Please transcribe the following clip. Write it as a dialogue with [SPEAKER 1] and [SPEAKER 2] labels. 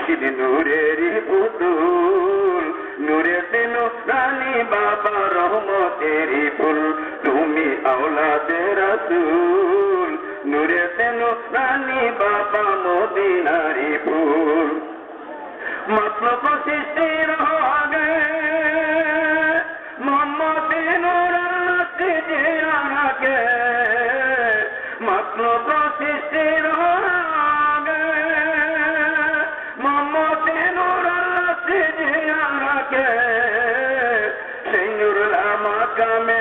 [SPEAKER 1] মুর্শিদ নূরেরই পুতুল নূরেতে নূরানি বাবা রহমতেরই ফুল তুমি আওলাদে রাসূল নূরেতে নূরানি বাবা মদিনারই ফুল मतलब सिर हो गए मोहम्मद नूर से जियाना के मतलब सिर हो गए मोहम्मद नूर से जियाना के सिंगुर माका में